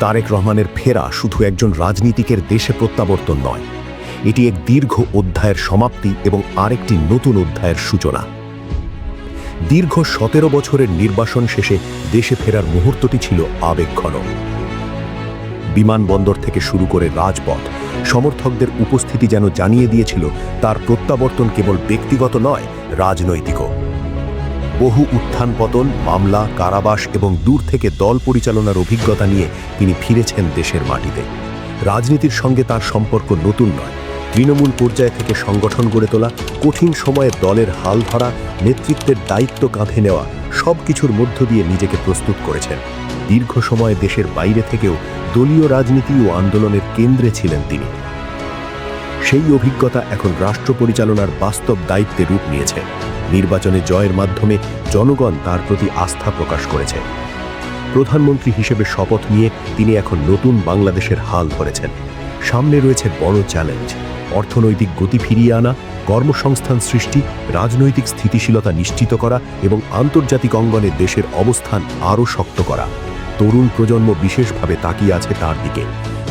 তারেক রহমানের ফেরা শুধু একজন রাজনীতিকের দেশে প্রত্যাবর্তন নয়, এটি এক দীর্ঘ অধ্যায়ের সমাপ্তি এবং আরেকটি নতুন অধ্যায়ের সূচনা। দীর্ঘ 17 বছরের নির্বাসন শেষে দেশে ফেরার মুহূর্তটি ছিল আবেগঘন। বিমানবন্দর থেকে শুরু করে রাজপথ, সমর্থকদের উপস্থিতি যেন জানিয়ে দিয়েছিল তার প্রত্যাবর্তন কেবল ব্যক্তিগত নয়, রাজনৈতিকও। বহু উত্থান পতন, মামলা, কারাবাস এবং দূর থেকে দল পরিচালনার অভিজ্ঞতা নিয়ে তিনি ফিরেছেন দেশের মাটিতে। রাজনীতির সঙ্গে তার সম্পর্ক নতুন নয়। তৃণমূল পর্যায় থেকে সংগঠন গড়ে তোলা, কঠিন সময়ে দলের হাল ধরা, নেতৃত্বের দায়িত্ব কাঁধে নেওয়া, সব কিছুর মধ্য দিয়ে নিজেকে প্রস্তুত করেছেন। দীর্ঘ সময় দেশের বাইরে থেকেও দলীয় রাজনীতি ও আন্দোলনের কেন্দ্রে ছিলেন তিনি। সেই অভিজ্ঞতা এখন রাষ্ট্র পরিচালনার বাস্তব দায়িত্বে রূপ নিয়েছে। নির্বাচনে জয়ের মাধ্যমে জনগণ তার প্রতি আস্থা প্রকাশ করেছে। প্রধানমন্ত্রী হিসেবে শপথ নিয়ে তিনি এখন নতুন বাংলাদেশের হাল ধরেছেন। সামনে রয়েছে বড় চ্যালেঞ্জ: অর্থনৈতিক গতি ফিরিয়ে আনা, কর্মসংস্থান সৃষ্টি, রাজনৈতিক স্থিতিশীলতা নিশ্চিত করা এবং আন্তর্জাতিক অঙ্গনে দেশের অবস্থান আরও শক্ত করা। তরুণ প্রজন্ম বিশেষভাবে তাকিয়ে আছে তার দিকে।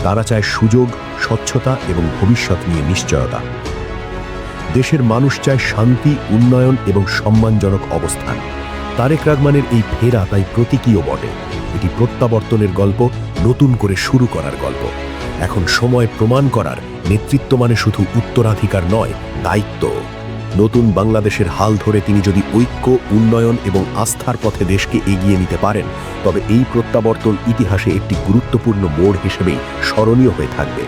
তারা চায় সুযোগ, স্বচ্ছতা এবং ভবিষ্যৎ নিয়ে নিশ্চয়তা। দেশের মানুষ চায় শান্তি, উন্নয়ন এবং সম্মানজনক অবস্থান। তারেক রহমানের এই ফেরা তাই প্রতীকীয় বটে। এটি প্রত্যাবর্তনের গল্প, নতুন করে শুরু করার গল্প। এখন সময় প্রমাণ করার নেতৃত্ব মানে শুধু উত্তরাধিকার নয়, দায়িত্ব। নতুন বাংলাদেশের হাল ধরে তিনি যদি ঐক্য, উন্নয়ন এবং আস্থার পথে দেশকে এগিয়ে নিতে পারেন, তবে এই প্রত্যাবর্তন ইতিহাসে একটি গুরুত্বপূর্ণ মোড় হিসেবেই স্মরণীয় হয়ে থাকবে।